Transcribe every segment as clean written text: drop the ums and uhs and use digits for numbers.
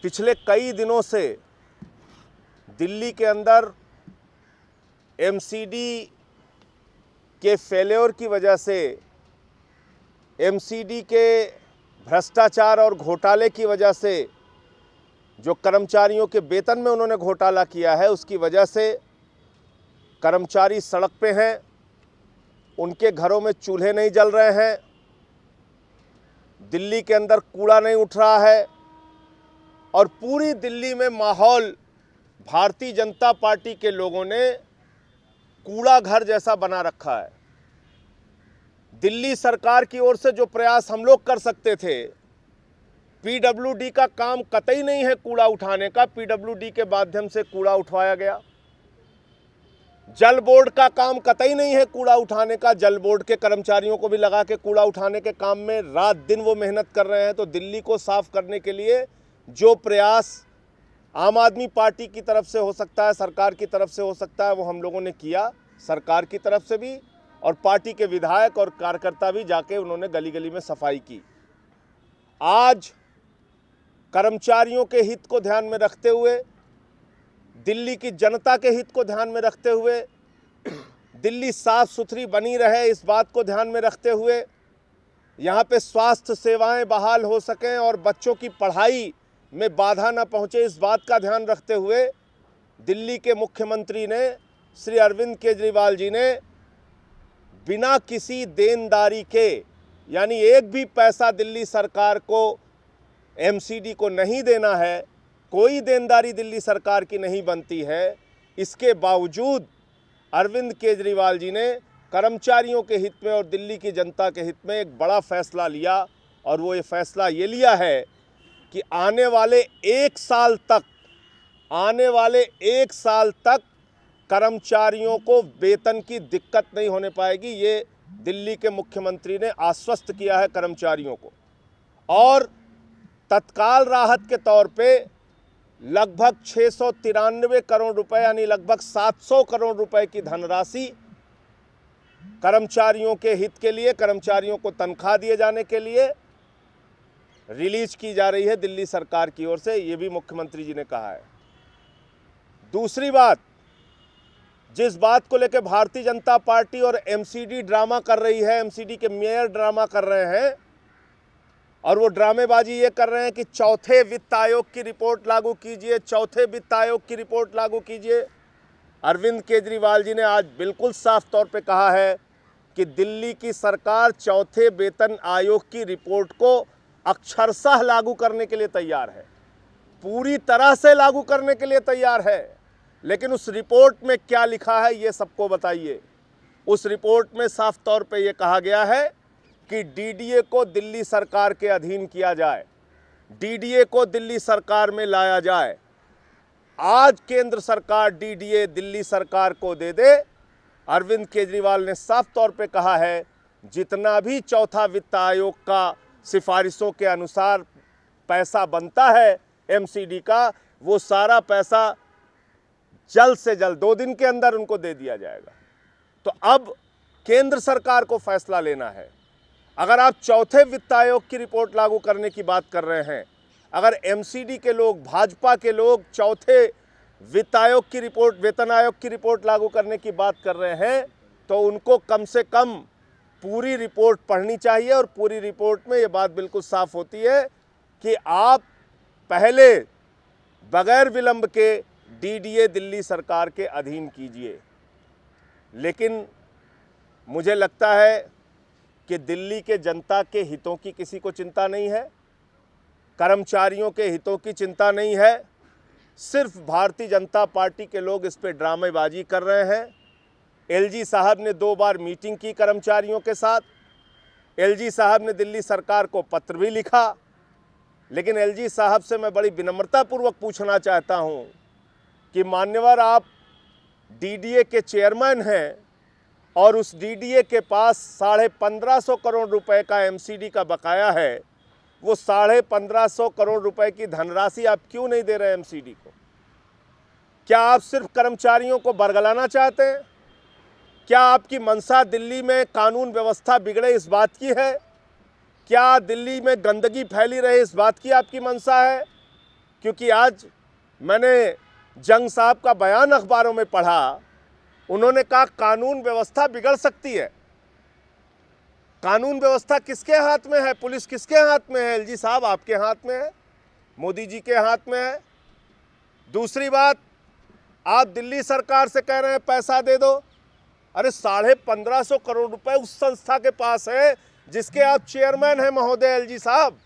पिछले कई दिनों से दिल्ली के अंदर एमसीडी के फेल्योर की वजह से, एमसीडी के भ्रष्टाचार और घोटाले की वजह से, जो कर्मचारियों के वेतन में उन्होंने घोटाला किया है उसकी वजह से कर्मचारी सड़क पे हैं, उनके घरों में चूल्हे नहीं जल रहे हैं, दिल्ली के अंदर कूड़ा नहीं उठ रहा है और पूरी दिल्ली में माहौल भारतीय जनता पार्टी के लोगों ने कूड़ा घर जैसा बना रखा है। दिल्ली सरकार की ओर से जो प्रयास हम लोग कर सकते थे, पीडब्ल्यूडी का काम कतई नहीं है कूड़ा उठाने का, पीडब्ल्यूडी के माध्यम से कूड़ा उठवाया गया। जल बोर्ड का काम कतई नहीं है कूड़ा उठाने का, जल बोर्ड के कर्मचारियों को भी लगा के कूड़ा उठाने के काम में रात दिन वो मेहनत कर रहे हैं। तो दिल्ली को साफ करने के लिए जो प्रयास आम आदमी पार्टी की तरफ से हो सकता है, सरकार की तरफ से हो सकता है, वो हम लोगों ने किया। सरकार की तरफ से भी और पार्टी के विधायक और कार्यकर्ता भी जाके उन्होंने गली गली में सफाई की। आज कर्मचारियों के हित को ध्यान में रखते हुए, दिल्ली की जनता के हित को ध्यान में रखते हुए, दिल्ली साफ सुथरी बनी रहे इस बात को ध्यान में रखते हुए, यहाँ पे स्वास्थ्य सेवाएं बहाल हो सकें और बच्चों की पढ़ाई में बाधा न पहुँचे इस बात का ध्यान रखते हुए, दिल्ली के मुख्यमंत्री ने, श्री अरविंद केजरीवाल जी ने बिना किसी देनदारी के, यानी एक भी पैसा दिल्ली सरकार को एमसीडी को नहीं देना है, कोई देनदारी दिल्ली सरकार की नहीं बनती है, इसके बावजूद अरविंद केजरीवाल जी ने कर्मचारियों के हित में और दिल्ली की जनता के हित में एक बड़ा फैसला लिया। और वो ये फैसला ये लिया है कि आने वाले एक साल तक कर्मचारियों को वेतन की दिक्कत नहीं होने पाएगी। ये दिल्ली के मुख्यमंत्री ने आश्वस्त किया है कर्मचारियों को। और तत्काल राहत के तौर पे लगभग 693 करोड़ रुपए यानी लगभग 700 करोड़ रुपए की धनराशि कर्मचारियों के हित के लिए, कर्मचारियों को तनख्वाह दिए जाने के लिए रिलीज की जा रही है दिल्ली सरकार की ओर से। ये भी मुख्यमंत्री जी ने कहा है। दूसरी बात, जिस बात को लेकर भारतीय जनता पार्टी और एमसीडी ड्रामा कर रही है, एमसीडी के मेयर ड्रामा कर रहे हैं और वो ड्रामेबाजी ये कर रहे हैं कि चौथे वित्त आयोग की रिपोर्ट लागू कीजिए, चौथे वित्त आयोग की रिपोर्ट लागू कीजिए। अरविंद केजरीवाल जी ने आज बिल्कुल साफ तौर पे कहा है कि दिल्ली की सरकार चौथे वेतन आयोग की रिपोर्ट को अक्षरशः लागू करने के लिए तैयार है, पूरी तरह से लागू करने के लिए तैयार है। लेकिन उस रिपोर्ट में क्या लिखा है ये सबको बताइए। उस रिपोर्ट में साफ तौर पे ये कहा गया है कि डीडीए को दिल्ली सरकार के अधीन किया जाए, डीडीए को दिल्ली सरकार में लाया जाए। आज केंद्र सरकार डीडीए दिल्ली सरकार को दे दे। अरविंद केजरीवाल ने साफ तौर पे कहा है जितना भी चौथा वित्त आयोग का सिफारिशों के अनुसार पैसा बनता है एमसीडी का, वो सारा पैसा जल्द से जल्द 2 दिन के अंदर उनको दे दिया जाएगा। तो अब केंद्र सरकार को फैसला लेना है। अगर आप चौथे वित्त आयोग की रिपोर्ट लागू करने की बात कर रहे हैं, अगर एमसीडी के लोग, भाजपा के लोग चौथे वित्त आयोग की रिपोर्ट, वेतन आयोग की रिपोर्ट लागू करने की बात कर रहे हैं, तो उनको कम से कम पूरी रिपोर्ट पढ़नी चाहिए। और पूरी रिपोर्ट में ये बात बिल्कुल साफ होती है कि आप पहले बगैर विलंब के डीडीए दिल्ली सरकार के अधीन कीजिए। लेकिन मुझे लगता है कि दिल्ली के जनता के हितों की किसी को चिंता नहीं है, कर्मचारियों के हितों की चिंता नहीं है। सिर्फ भारतीय जनता पार्टी के लोग इस पे ड्रामेबाजी कर रहे हैं। एलजी साहब ने 2 बार मीटिंग की कर्मचारियों के साथ। एलजी साहब ने दिल्ली सरकार को पत्र भी लिखा। लेकिन एलजी साहब से मैं बड़ी विनम्रतापूर्वक पूछना चाहता हूं कि मान्यवर, आप डीडीए के चेयरमैन हैं और उस डीडीए के पास 1550 करोड़ रुपए का एमसीडी का बकाया है। वो 1550 करोड़ रुपए की धनराशि आप क्यों नहीं दे रहे एमसीडी को? क्या आप सिर्फ कर्मचारियों को बरगलाना चाहते हैं? क्या आपकी मंशा दिल्ली में कानून व्यवस्था बिगड़े इस बात की है? क्या दिल्ली में गंदगी फैली रहे इस बात की आपकी मंशा है? क्योंकि आज मैंने जंग साहब का बयान अखबारों में पढ़ा, उन्होंने कहा कानून व्यवस्था बिगड़ सकती है। कानून व्यवस्था किसके हाथ में है? पुलिस किसके हाथ में है? एलजी साहब आपके हाथ में है, मोदी जी के हाथ में है। दूसरी बात, आप दिल्ली सरकार से कह रहे हैं पैसा दे दो। अरे 1550 करोड़ रुपए उस संस्था के पास है जिसके आप चेयरमैन हैं महोदय एलजी साहब,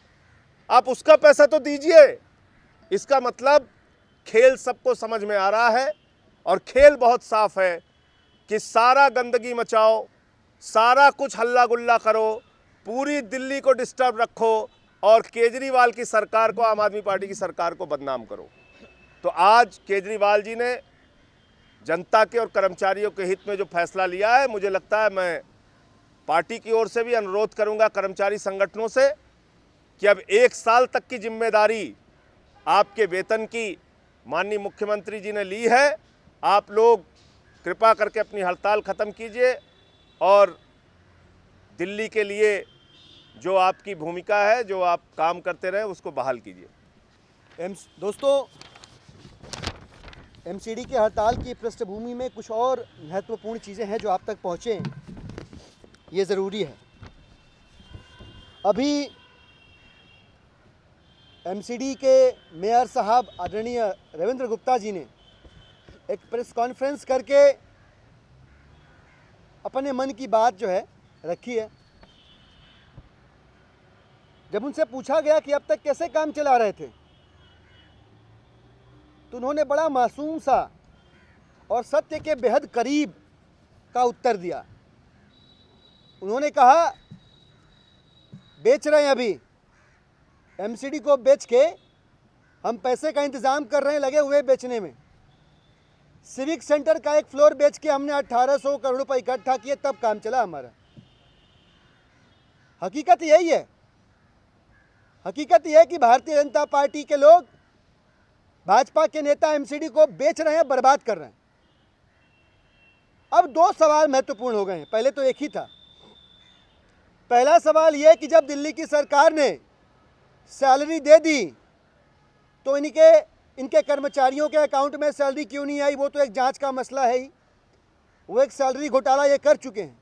आप उसका पैसा तो दीजिए। इसका मतलब खेल सबको समझ में आ रहा है और खेल बहुत साफ है कि सारा गंदगी मचाओ, सारा कुछ हल्ला गुल्ला करो, पूरी दिल्ली को डिस्टर्ब रखो और केजरीवाल की सरकार को, आम आदमी पार्टी की सरकार को बदनाम करो। तो आज केजरीवाल जी ने जनता के और कर्मचारियों के हित में जो फैसला लिया है, मुझे लगता है मैं पार्टी की ओर से भी अनुरोध करूंगा कर्मचारी संगठनों से कि अब 1 साल तक की जिम्मेदारी आपके वेतन की माननीय मुख्यमंत्री जी ने ली है। आप लोग कृपा करके अपनी हड़ताल ख़त्म कीजिए और दिल्ली के लिए जो आपकी भूमिका है, जो आप काम करते रहे, उसको बहाल कीजिए। दोस्तों, एमसीडी की हड़ताल की पृष्ठभूमि में कुछ और महत्वपूर्ण चीज़ें हैं जो आप तक पहुँचें, ये ज़रूरी है। अभी एमसीडी के मेयर साहब आदरणीय रविंद्र गुप्ता जी ने एक प्रेस कॉन्फ्रेंस करके अपने मन की बात जो है रखी है। जब उनसे पूछा गया कि अब तक कैसे काम चला रहे थे, तो उन्होंने बड़ा मासूम सा और सत्य के बेहद करीब का उत्तर दिया। उन्होंने कहा, बेच रहे हैं, अभी एमसीडी को बेच के हम पैसे का इंतज़ाम कर रहे हैं, लगे हुए बेचने में। सिविक सेंटर का एक फ्लोर बेच के हमने 1800 करोड़ रुपए इकट्ठा किए, तब काम चला हमारा। हकीकत यही है। हकीकत यह है कि भारतीय जनता पार्टी के लोग, भाजपा के नेता एमसीडी को बेच रहे हैं, बर्बाद कर रहे हैं। अब 2 सवाल महत्वपूर्ण हो गए हैं। पहले तो एक ही था। पहला सवाल यह कि जब दिल्ली की सरकार ने सैलरी दे दी तो इनके कर्मचारियों के अकाउंट में सैलरी क्यों नहीं आई? वो तो एक जांच का मसला है ही। वो एक सैलरी घोटाला ये कर चुके हैं।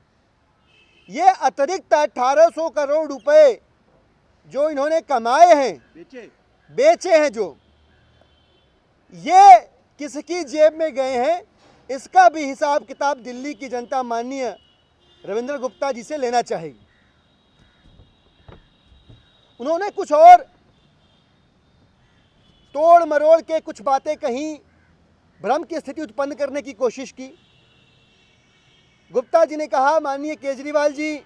ये अतिरिक्त 1800 करोड़ रुपए जो इन्होंने कमाए हैं, बेचे हैं, जो ये किसकी जेब में गए हैं, इसका भी हिसाब किताब दिल्ली की जनता माननीय रविंद्र गुप्ता जी से लेना चाहेगी। उन्होंने कुछ और तोड़ मरोड़ के कुछ बातें कहीं, भ्रम की स्थिति उत्पन्न करने की कोशिश की। गुप्ता जी ने कहा, माननीय केजरीवाल जी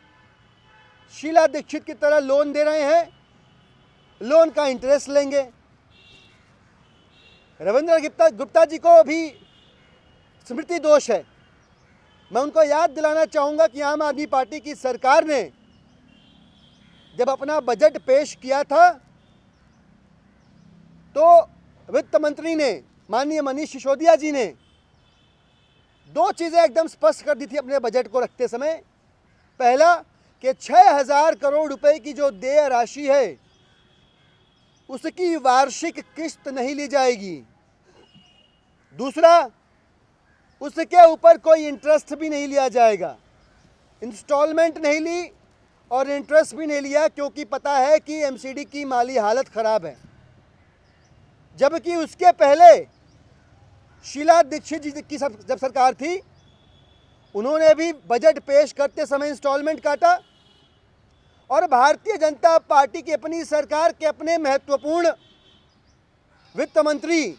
शीला दीक्षित की तरह लोन दे रहे हैं, लोन का इंटरेस्ट लेंगे। रविंद्र गुप्ता जी को भी स्मृति दोष है। मैं उनको याद दिलाना चाहूँगा कि आम आदमी पार्टी की सरकार ने जब अपना बजट पेश किया था तो वित्त मंत्री ने, माननीय मनीष सिसोदिया जी ने 2 चीज़ें एकदम स्पष्ट कर दी थी अपने बजट को रखते समय। पहला कि 6000 करोड़ रुपए की जो देय राशि है उसकी वार्षिक किस्त नहीं ली जाएगी। दूसरा, उसके ऊपर कोई इंटरेस्ट भी नहीं लिया जाएगा। इंस्टॉलमेंट नहीं ली और इंटरेस्ट भी नहीं लिया, क्योंकि पता है कि एमसीडी की माली हालत ख़राब है। जबकि उसके पहले शीला दीक्षित जी की जब सरकार थी, उन्होंने भी बजट पेश करते समय इंस्टॉलमेंट काटा। और भारतीय जनता पार्टी की अपनी सरकार के अपने महत्वपूर्ण वित्त मंत्री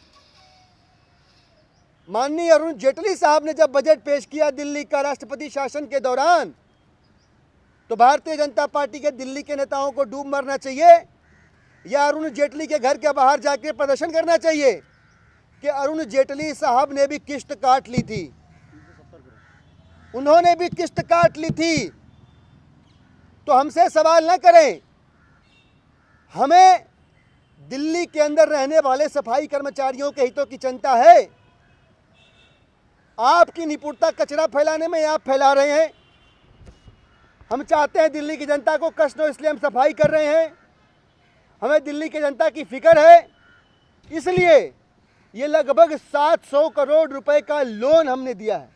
माननीय अरुण जेटली साहब ने जब बजट पेश किया दिल्ली का राष्ट्रपति शासन के दौरान, तो भारतीय जनता पार्टी के दिल्ली के नेताओं को डूब मरना चाहिए या अरुण जेटली के घर के बाहर जाकर प्रदर्शन करना चाहिए कि अरुण जेटली साहब ने भी किस्त काट ली थी, उन्होंने भी किस्त काट ली थी। तो हमसे सवाल न करें। हमें दिल्ली के अंदर रहने वाले सफाई कर्मचारियों के हितों की चिंता है। आपकी निपुणता कचरा फैलाने में आप फैला रहे हैं। हम चाहते हैं दिल्ली की जनता को कष्ट हो, इसलिए हम सफाई कर रहे हैं। हमें दिल्ली की जनता की फिक्र है इसलिए ये लगभग 700 करोड़ रुपए का लोन हमने दिया है।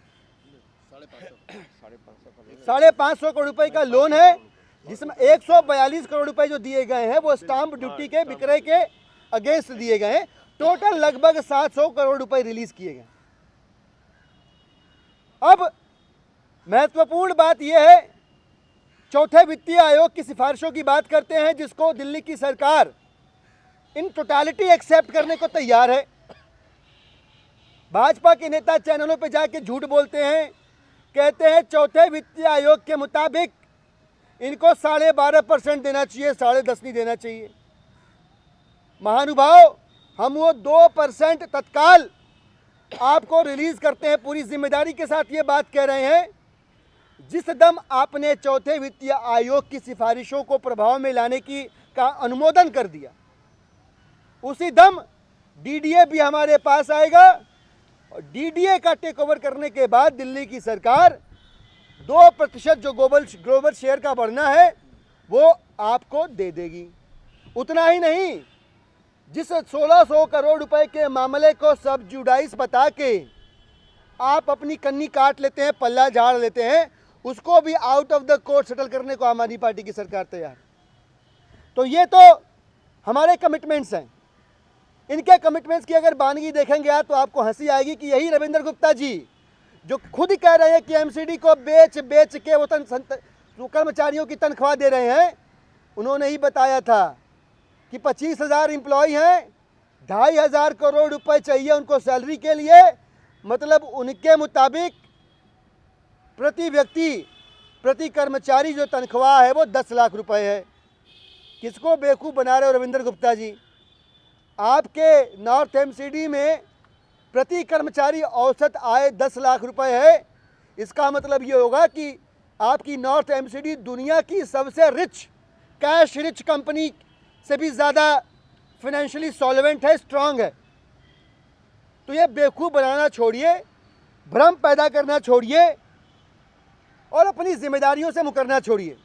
550 करोड़ रुपए का लोन है, जिसमें 142 करोड़ रुपए जो दिए गए हैं वो स्टाम्प ड्यूटी के विक्रय के अगेंस्ट दिए गए हैं। टोटल लगभग 700 करोड़ रुपए रिलीज किए गए। अब महत्वपूर्ण बात यह है, चौथे वित्तीय आयोग की सिफारिशों की बात करते हैं, जिसको दिल्ली की सरकार इन टोटालिटी एक्सेप्ट करने को तैयार है। भाजपा के नेता चैनलों पे जाके झूठ बोलते हैं, कहते हैं चौथे वित्तीय आयोग के मुताबिक इनको 12.5% देना चाहिए, 10.5% नहीं देना चाहिए। महानुभाव, हम वो 2% तत्काल आपको रिलीज करते हैं, पूरी जिम्मेदारी के साथ ये बात कह रहे हैं। जिस दम आपने चौथे वित्तीय आयोग की सिफारिशों को प्रभाव में लाने का अनुमोदन कर दिया, उसी दम डीडीए भी हमारे पास आएगा और डीडीए का टेक ओवर करने के बाद दिल्ली की सरकार 2% जो ग्लोबल शेयर का बढ़ना है वो आपको दे देगी। उतना ही नहीं, जिस 1600 करोड़ रुपए के मामले को सब जुडाइस बता के आप अपनी कन्नी काट लेते हैं, पल्ला झाड़ लेते हैं, उसको भी out of the court settle करने को आम आदमी पार्टी की सरकार तैयार। तो ये तो हमारे कमिटमेंट्स हैं। इनके कमिटमेंट्स की अगर बानगी देखेंगे आप तो आपको हंसी आएगी कि यही रविंद्र गुप्ता जी जो खुद ही कह रहे हैं कि एमसीडी को बेच के वो कर्मचारियों की तनख्वाह दे रहे हैं, उन्होंने ही बताया था कि 25,000 एम्प्लॉय हैं, 2,500 करोड़ रुपए चाहिए उनको सैलरी के लिए। मतलब उनके मुताबिक प्रति व्यक्ति, प्रति कर्मचारी जो तनख्वाह है वो 10 लाख रुपए है। किसको बेवकूफ़ बना रहे हो रविंद्र गुप्ता जी? आपके नॉर्थ एमसीडी में प्रति कर्मचारी औसत आय 10 लाख रुपए है। इसका मतलब ये होगा कि आपकी नॉर्थ एमसीडी दुनिया की सबसे रिच, कैश रिच कंपनी से भी ज़्यादा फाइनेंशियली सॉल्वेंट है, स्ट्रांग है। तो ये बेवकूफ़ बनाना छोड़िए, भ्रम पैदा करना छोड़िए और अपनी जिम्मेदारियों से मुकरना छोड़िए।